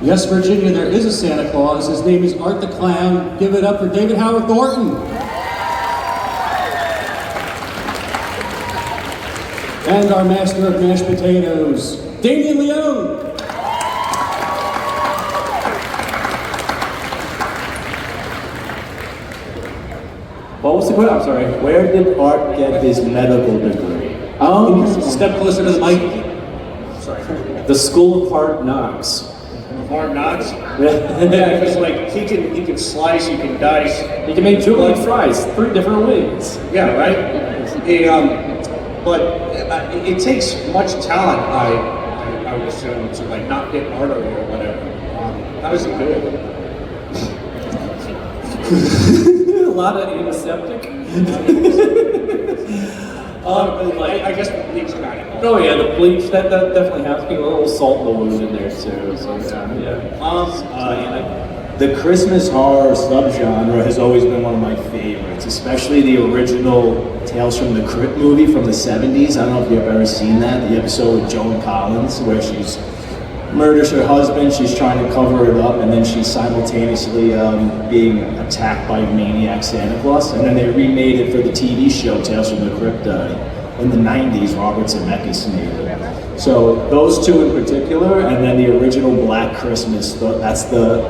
Yes, Virginia, there is a Santa Claus. His name is Art the Clown. Give it up for David Howard Thornton. And our master of mashed potatoes, Damien Leone. What was the question? I'm sorry. Where did Art get his medical degree? Step closer to the mic. Sorry. The School of Hard Knocks. Hard Knocks? Yeah, because like he can slice, he can dice. He can make julienne fries, 3 different ways. Yeah, right? But it takes much talent, I would assume, to like not get artery or whatever. How does he do it? A lot of antiseptic. I guess the bleach kind of. Oh yeah, the bleach, that definitely has to be a little salt in the wound in there too. So yeah. The Christmas horror subgenre has always been one of my favorites, especially the original Tales from the Crypt movie from the 70s. I don't know if you've ever seen that, the episode with Joan Collins, where she's murders her husband, she's trying to cover it up, and then she's simultaneously being attacked by a maniac Santa Claus. And then they remade it for the TV show Tales from the Crypt in the 90s. Robert Zemeckis made it. So those two in particular, and then the original Black Christmas. That's the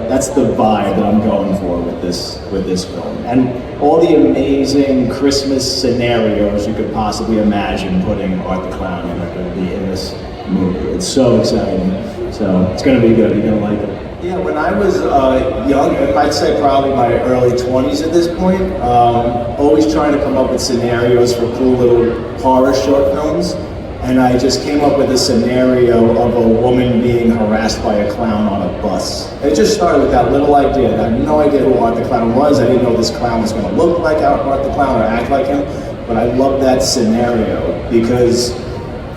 vibe that I'm going for with this film, and all the amazing Christmas scenarios you could possibly imagine putting Art the Clown in are going to be in this movie. It's so exciting. So it's going to be good. You're going to like it. Yeah, when I was young, I'd say probably my early 20s at this point, always trying to come up with scenarios for cool little horror short films. And I just came up with a scenario of a woman being harassed by a clown on a bus. It just started with that little idea. I had no idea who Art the Clown was. I didn't know this clown was going to look like Art the Clown or act like him. But I love that scenario because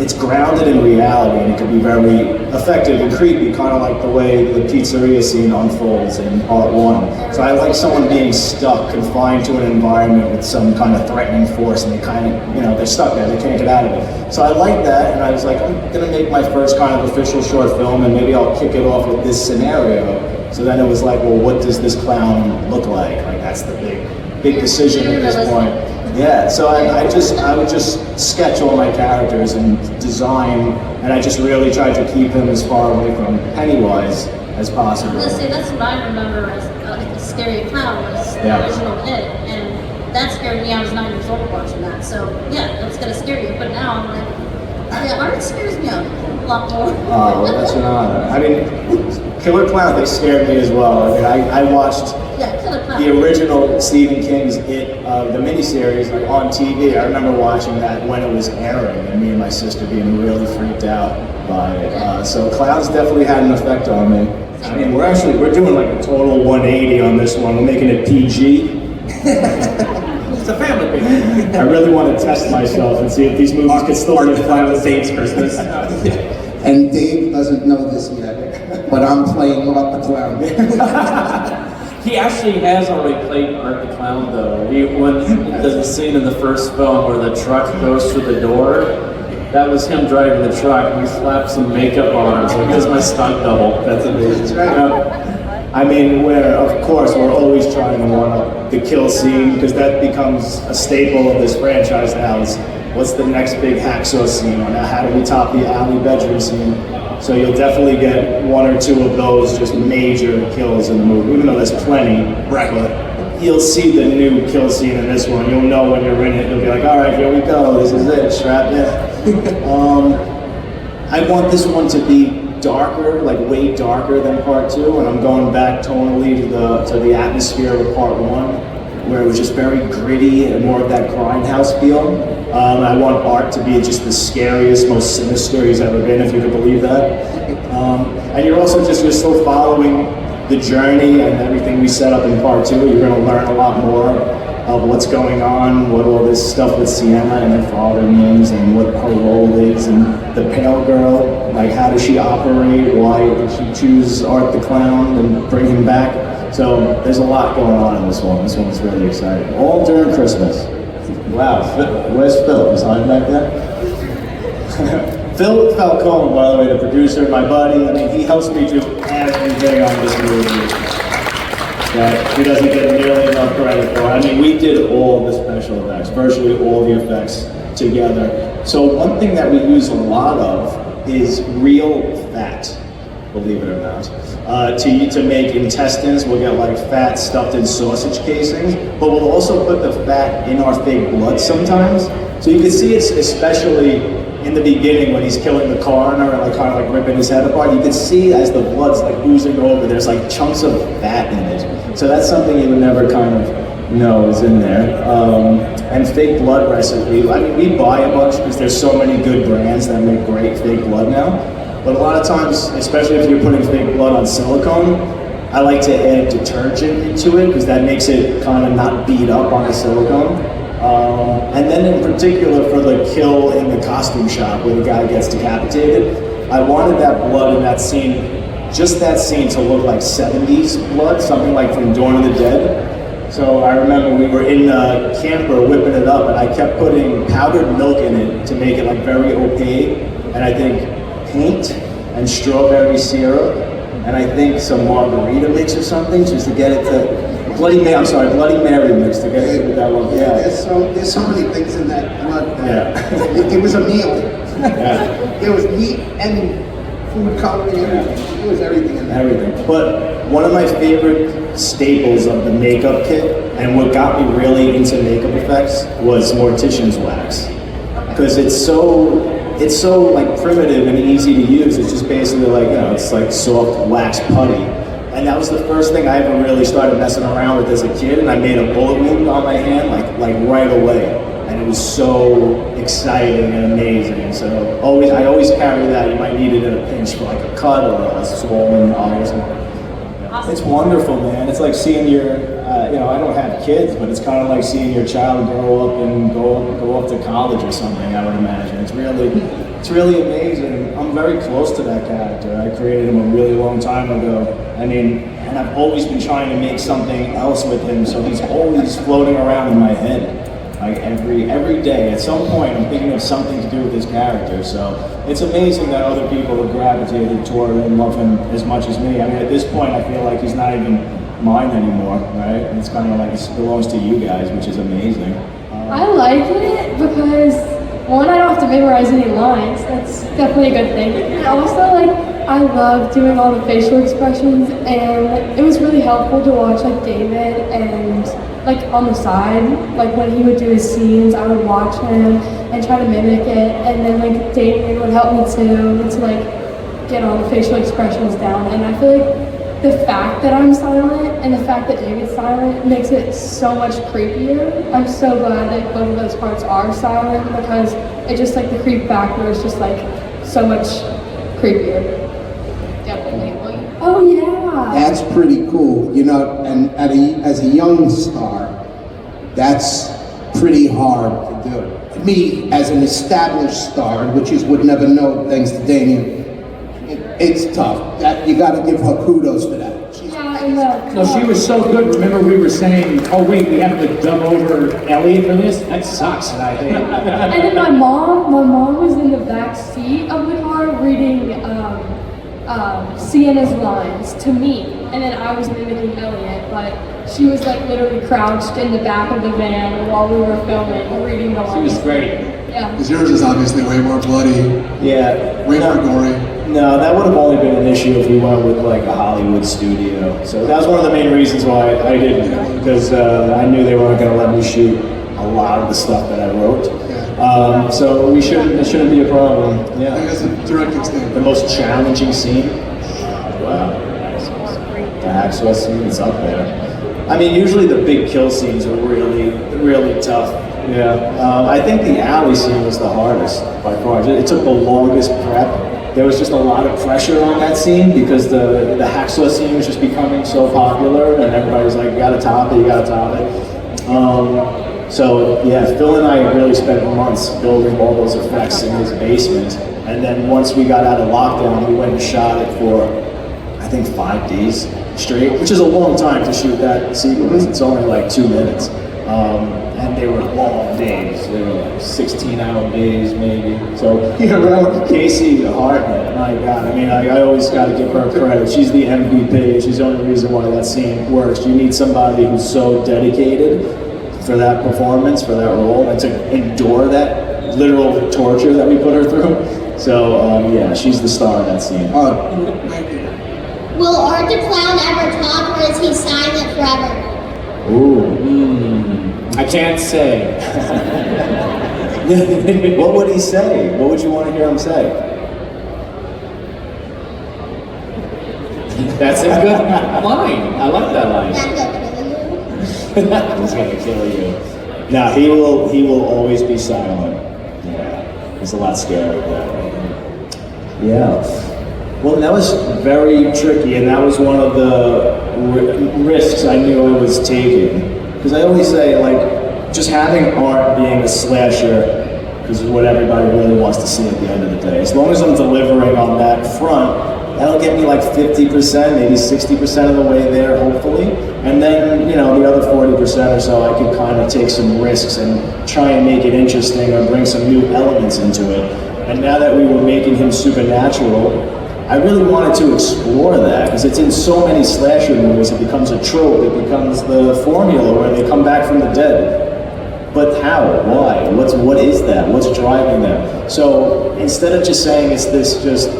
it's grounded in reality and it can be very effective and creepy, kind of like the way the pizzeria scene unfolds in part 1. So I like someone being stuck, confined to an environment with some kind of threatening force, and they kind of, they're stuck there, they can't get out of it. So I like that, and I was like, I'm gonna make my first kind of official short film, and maybe I'll kick it off with this scenario. So then it was like, well, what does this clown look like? Like, that's the big decision at this point. Yeah, so I would just sketch all my characters and design, and I just really tried to keep him as far away from Pennywise as possible. Let's see, that's what I remember as a scary clown was the original It, and that scared me. I was 9 years old watching that, so yeah, that's gonna scare you. But now I'm like, yeah, art scares me a lot more. Oh, well, that's an honor. I mean, Killer Clown, they scared me as well. I mean, I watched the original Stephen King's It, the miniseries, like on TV. I remember watching that when it was airing, and me and my sister being really freaked out by it. So clowns definitely had an effect on me. I mean, we're doing like a total 180 on this one. We're making it PG. It's a family movie. I really want to test myself and see if these movies could still be fun with Dave's Christmas. And Dave doesn't know this yet, but I'm playing Art the Clown. He actually has already played Art the Clown, though. When there's a scene in the first film where the truck goes through the door, that was him driving the truck, and he slapped some makeup on him, so he was my stunt double. That's amazing. I mean, of course, we're always trying to one-up the kill scene, because that becomes a staple of this franchise now. What's the next big hacksaw scene, or how do we top the alley bedroom scene? So you'll definitely get 1 or 2 of those just major kills in the movie, even though there's plenty. Right. But you'll see the new kill scene in this one. You'll know when you're in it. You'll be like, all right, here we go. This is it. Strap in. I want this one to be darker, like way darker than part 2, and I'm going back tonally to the atmosphere of part 1. Where it was just very gritty and more of that grindhouse feel. I want Art to be just the scariest, most sinister he's ever been, if you could believe that. And you're still following the journey and everything we set up in part 2. You're going to learn a lot more of what's going on, what all this stuff with Sienna and her father means, and what her role is, and the Pale Girl, like how does she operate, why did she choose Art the Clown and bring him back? So there's a lot going on in this one. This one's really exciting. All during Christmas. Wow, where's Phil? Is he back there? Phil Falcone, by the way, the producer, my buddy, I mean, he helps me do everything on this movie that he doesn't get nearly enough credit for. I mean, we did all the special effects, virtually all the effects together. So one thing that we use a lot of is real fat, believe it or not. To make intestines, we'll get like fat stuffed in sausage casings, but we'll also put the fat in our fake blood sometimes. So you can see it's especially in the beginning when he's killing the coroner and like kind of like ripping his head apart, you can see as the blood's like oozing over, there's like chunks of fat in it. So that's something you would never kind of know is in there. And fake blood recipe, I mean, we buy a bunch because there's so many good brands that make great fake blood now. But a lot of times, especially if you're putting fake blood on silicone, I like to add detergent into it because that makes it kind of not beat up on the silicone. And then in particular for the kill in the costume shop where the guy gets decapitated, I wanted that blood in that scene, just that scene, to look like 70s blood, something like from Dawn of the Dead. So I remember we were in a camper whipping it up and I kept putting powdered milk in it to make it like very opaque, and I think paint and strawberry syrup, and I think some margarita mix or something just to get it to Bloody Mary mix to get it with that one. Yeah. There's so many things in that blood. Yeah. It was a meal. Yeah. There was meat and food coloring, everything. It was everything in there. Everything. But one of my favorite staples of the makeup kit, and what got me really into makeup effects, was Mortician's wax. Because it's so like primitive and easy to use. It's just basically like, you know, it's like soft wax putty. And that was the first thing I ever really started messing around with as a kid, and I made a bullet wound on my hand like right away. And it was so exciting and amazing. So I always carry that. You might need it in a pinch for like a cut or a swollen eye or something. Awesome. It's wonderful, man. It's like seeing your, you know, I don't have kids, but it's kind of like seeing your child grow up and go up to college or something, I would imagine. It's really amazing. I'm very close to that character. I created him a really long time ago. I mean, and I've always been trying to make something else with him, so he's always floating around in my head. Like every day, at some point, I'm thinking of something to do with his character. So it's amazing that other people have gravitated toward and love him as much as me. I mean, at this point, I feel like he's not even mine anymore, right? And it's kind of like it belongs to you guys, which is amazing. I like it because, one, I don't have to memorize any lines. That's definitely a good thing. And also, like, I love doing all the facial expressions, and it was really helpful to watch like David and like on the side, like when he would do his scenes, I would watch him and try to mimic it, and then like Damien would help me too to like get all the facial expressions down. And I feel like the fact that I'm silent and the fact that David's silent makes it so much creepier. I'm so glad that both of those parts are silent because it just like the creep factor is just like so much creepier. Definitely. Oh yeah. That's pretty cool, you know, and as a young star, that's pretty hard to do. Me, as an established star, which you would never know thanks to Damien, it's tough. That you gotta give her kudos for that. No, she was so good. Remember we were saying, oh wait, we have to dub over Ellie for this? That sucks. And I think. And then my mom was in the back seat of the car reading Sienna's lines to me, and then I was mimicking Elliot, but she was like literally crouched in the back of the van while we were filming, reading the lines. She was great. Yeah. Because yours is obviously way more bloody, Yeah. way more gory. No, that would have only been an issue if we went with like a Hollywood studio. So that was one of the main reasons why I didn't, because I knew they weren't going to let me shoot a lot of the stuff that I wrote. So it shouldn't be a problem. I think Yeah. that's a directing standard. The most challenging scene. Wow. The hacksaw scene is up there. I mean, usually the big kill scenes are really tough. Yeah. I think the alley scene was the hardest by far. It took the longest prep. There was just a lot of pressure on that scene because the hacksaw scene was just becoming so popular, and everybody was like, you gotta top it, you gotta top it. So yeah, Phil and I really spent months building all those effects in his basement, and then once we got out of lockdown, we went and shot it for, I think 5 days straight, which is a long time to shoot that sequence. It's only like 2 minutes. And they were long days. They were like 16-hour days, maybe. So, Casey Hartnett, my God. I mean, I always got to give her credit. She's the MVP. She's the only reason why that scene works. You need somebody who's so dedicated for that performance, for that role, and to endure that literal torture that we put her through. So, yeah, she's the star of that scene. Will Art the Clown ever talk, or is he silent forever? Ooh. I can't say. What would he say? What would you want to hear him say? That's a good line. I like that line. That's gonna kill you. He's gonna kill you. No, he will always be silent. Yeah, it's a lot scarier that way. Yeah. Well, that was very tricky, and that was one of the risks I knew I was taking. Because I always say, like, just having art being a slasher is what everybody really wants to see at the end of the day. As long as I'm delivering on that front, that'll get me like 50%, maybe 60% of the way there, hopefully. And then, the other 40% or so, I can kind of take some risks and try and make it interesting or bring some new elements into it. And now that we were making him supernatural, I really wanted to explore that, because it's in so many slasher movies. It becomes a trope, it becomes the formula where they come back from the dead. But how? Why? What is that? What's driving them? So instead of just saying it's this just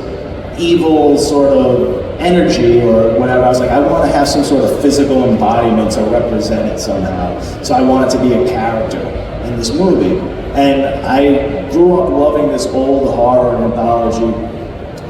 evil sort of energy or whatever, I was like, I want to have some sort of physical embodiment to represent it somehow. So I want it to be a character in this movie. And I grew up loving this old horror anthology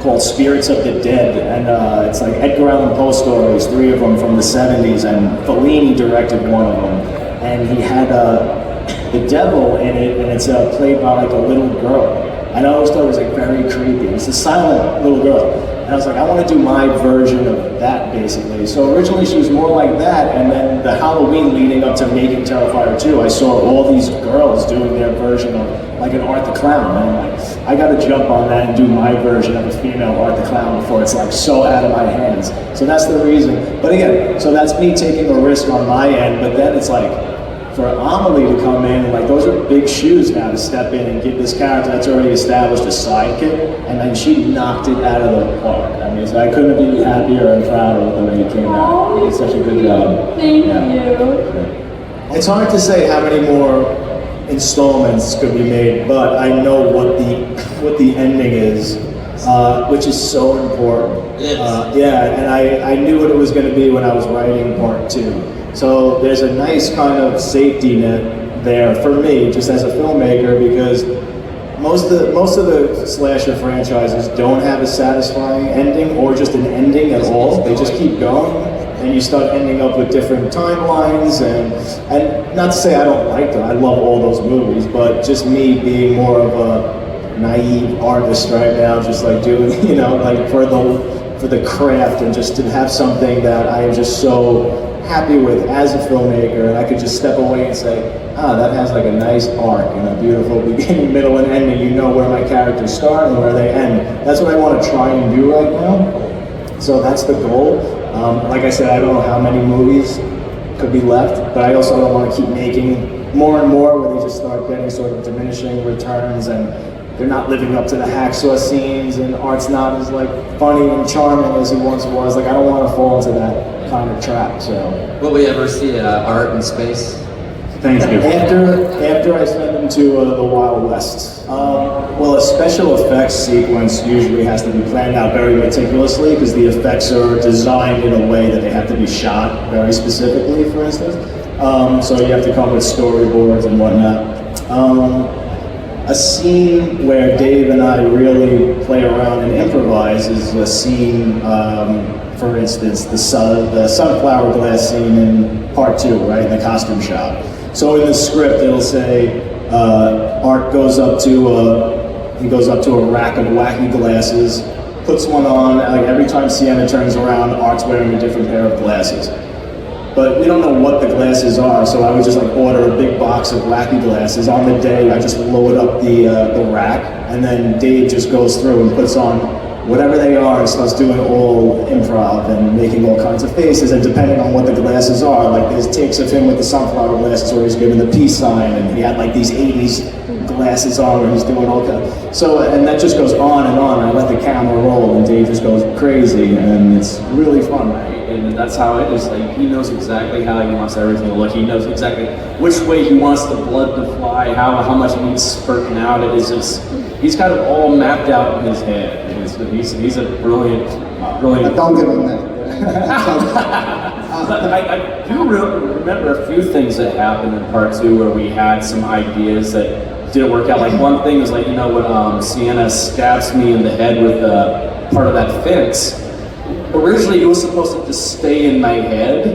called Spirits of the Dead, and it's like Edgar Allan Poe stories, 3 of them from the 70s, and Fellini directed one of them, and he had the devil in it, and it's played by like a little girl, and I always thought it was like very creepy. It's a silent little girl, and I was like, I want to do my version of that, basically. So originally she was more like that, and then the Halloween leading up to making Terrifier 2, I saw all these girls doing their version of like an Art the Clown, and I'm like, I gotta jump on that and do my version of a female Art the Clown before it's like so out of my hands. So that's the reason. But again, so that's me taking a risk on my end, but then it's like, for Amelie to come in, like those are big shoes now to step in and give this character that's already established a sidekick, and then she knocked it out of the park. I mean, so I couldn't be happier and prouder with the way it came out. It's such a good job. Thank you. It's hard to say how many more installments could be made, but I know what the ending is, which is so important. Yeah, and I knew what it was going to be when I was writing part 2. So there's a nice kind of safety net there for me, just as a filmmaker, because most of the slasher franchises don't have a satisfying ending or just an ending at all. They just keep going, and you start ending up with different timelines, and not to say I don't like them, I love all those movies, but just me being more of a naive artist right now, just like doing, like for the craft, and just to have something that I am just so happy with as a filmmaker, and I could just step away and say, that has like a nice arc and a beautiful beginning, middle, and ending. You know where my characters start and where they end. That's what I want to try and do right now. So that's the goal. Like I said, I don't know how many movies could be left, but I also don't want to keep making more and more where they just start getting sort of diminishing returns, and they're not living up to the hacksaw scenes, and Art's not as like funny and charming as he once was. Like, I don't want to fall into that kind of trap. So will we ever see Art in space? Thank you. After I send them to the Wild West. Well, a special effects sequence usually has to be planned out very meticulously, because the effects are designed in a way that they have to be shot very specifically, for instance. So you have to come with storyboards and whatnot. A scene where Dave and I really play around and improvise is a scene, for instance, the sunflower glass scene in part 2, right, in the costume shop. So in the script, it'll say, Art goes up to a rack of wacky glasses, puts one on, like every time Sienna turns around, Art's wearing a different pair of glasses. But we don't know what the glasses are, so I would just like order a big box of wacky glasses. On the day, I just load up the rack, and then Dave just goes through and puts on whatever they are, and starts doing all improv and making all kinds of faces, and depending on what the glasses are, like there's takes of him with the sunflower glasses where he's giving the peace sign, and he had like these 80s glasses on where he's doing all kinds. So, and that just goes on and on. I let the camera roll, and Dave just goes crazy, and it's really fun. And that's how it is. Like, he knows exactly how he wants everything to look. He knows exactly which way he wants the blood to fly, how much it needs spurting out. It is just, he's got it all mapped out in his head. He's a brilliant. But don't give him that. But I do remember a few things that happened in part 2 where we had some ideas that didn't work out. Like, one thing was like, you know, when Sienna stabs me in the head with part of that fence. Originally, it was supposed to just stay in my head,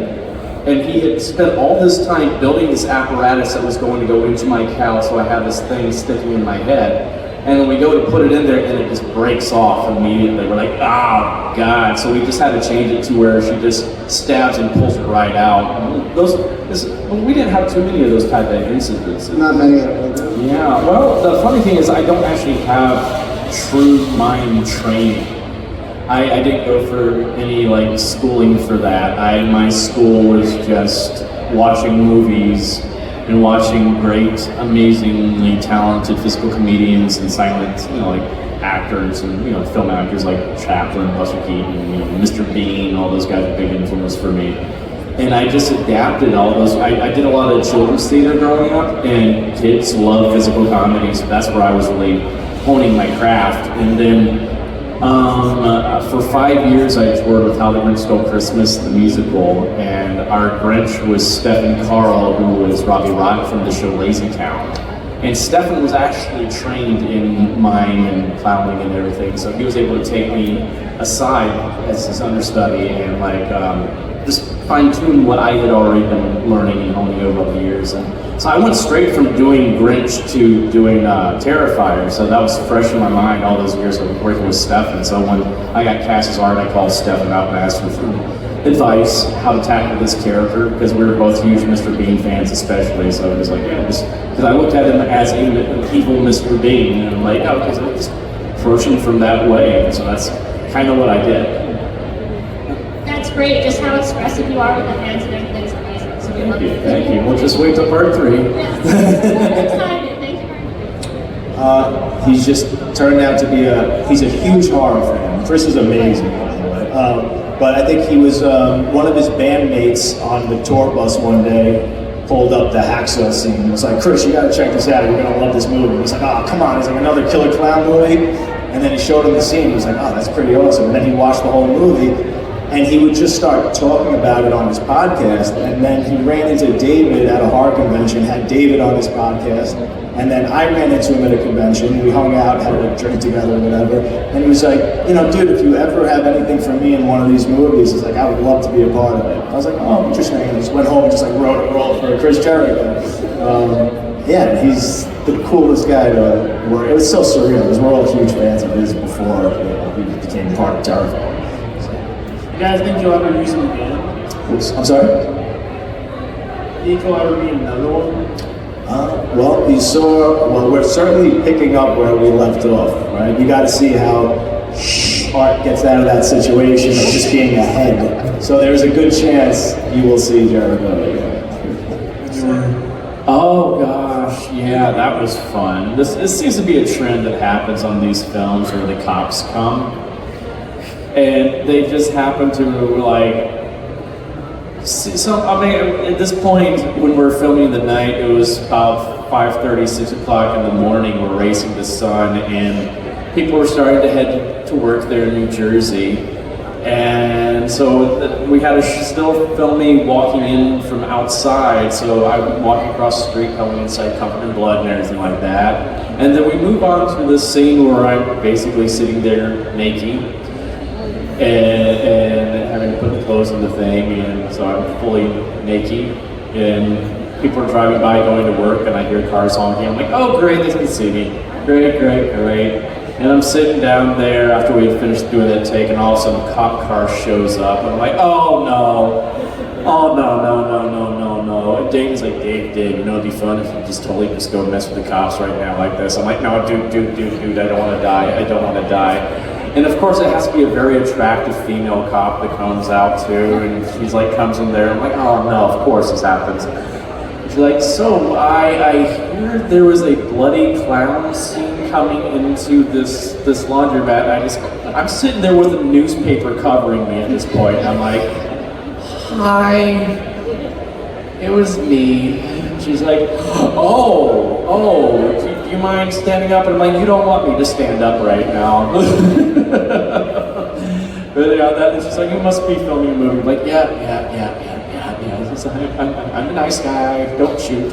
and he had spent all this time building this apparatus that was going to go into my cowl, so I had this thing sticking in my head. And then we go to put it in there, and it just breaks off immediately. We're like, oh, God. So we just had to change it to where she just stabs and pulls it right out. We didn't have too many of those type of incidences. Not many of them. Yeah, well, the funny thing is I don't actually have true mime training. I didn't go for any like schooling for that. My school was just watching movies and watching great, amazingly talented physical comedians and silent, like actors and film actors like Chaplin, Buster Keaton, Mr. Bean. All those guys are big influence for me. And I just adapted all those. I did a lot of children's theater growing up, and kids love physical comedy, so that's where I was really honing my craft. And then for 5 years I toured with How the Grinch Stole Christmas, the musical, and our Grinch was Stephen Carl, who was Robbie Rock from the show Lazy Town. And Stephen was actually trained in mime and clowning and everything, so he was able to take me aside as his understudy and just fine-tune what I had already been learning and honing over the years. And so I went straight from doing Grinch to doing Terrifier, so that was fresh in my mind all those years of working with Stefan. So when I got cast as Art, I called Stefan out and asked him for advice how to tackle this character, because we were both huge Mr. Bean fans especially, so it was like, because I looked at him as an evil Mr. Bean, and I'm like, oh, because I just approach him from that way, and so that's kind of what I did. That's great. Just how expressive you are with the hands and everything is amazing. So Thank you. We'll just wait till part 3. Yes. I'm excited. Thank you very much. He's just turned out to be he's a huge horror fan. Chris is amazing, by the way. But I think he was, one of his bandmates on the tour bus one day pulled up the Hacksaw scene. It was like, Chris, you gotta check this out. You're gonna love this movie. He's like, oh, come on. He's like, another killer clown movie? And then he showed him the scene. He was like, oh, that's pretty awesome. And then he watched the whole movie. And he would just start talking about it on his podcast, and then he ran into David at a horror convention, had David on his podcast, and then I ran into him at a convention. We hung out, had a drink together or whatever, and he was like, dude, if you ever have anything for me in one of these movies, he's like, I would love to be a part of it. I was like, oh, interesting. And I just went home and just wrote a role for Chris Jericho. Yeah, he's the coolest guy to work. It was so surreal, because we're all huge fans of his before he became part of Terrifier. You guys think you'll ever use him again? I'm sorry? Think you'll ever be another one? We're certainly picking up where we left off, right? You got to see how Art gets out of that situation of just being ahead. So there's a good chance you will see Jericho again. Oh gosh, yeah, that was fun. This seems to be a trend that happens on these films where the cops come. And they just happen to at this point when we're filming the night, it was about 5:30, 6 o'clock in the morning. We're racing the sun, and people were starting to head to work there in New Jersey. And so we had to still film me walking in from outside. So I'm walking across the street, coming inside, covered in blood and everything like that. And then we move on to the scene where I'm basically sitting there naked. And having to put the clothes on the thing, and so I'm fully naked, and people are driving by going to work, and I hear cars honking. I'm like, oh great, they can see me. Great. And I'm sitting down there after we had finished doing that take, and all of a sudden a cop car shows up, and I'm like, oh no. And Dave's like, Dave, it'd be fun if you just go mess with the cops right now like this. I'm like, no, dude, I don't want to die. And of course, it has to be a very attractive female cop that comes out too, and she's like comes in there. I'm like, oh no, of course this happens. She's like, so I hear there was a bloody clown scene coming into this laundromat. I'm sitting there with a newspaper covering me at this point. I'm like, hi, it was me. She's like, oh, do you mind standing up? And I'm like, you don't want me to stand up right now. But yeah, and she's like, you must be filming a movie. I'm like, yeah. It's like, I'm a nice guy, don't shoot.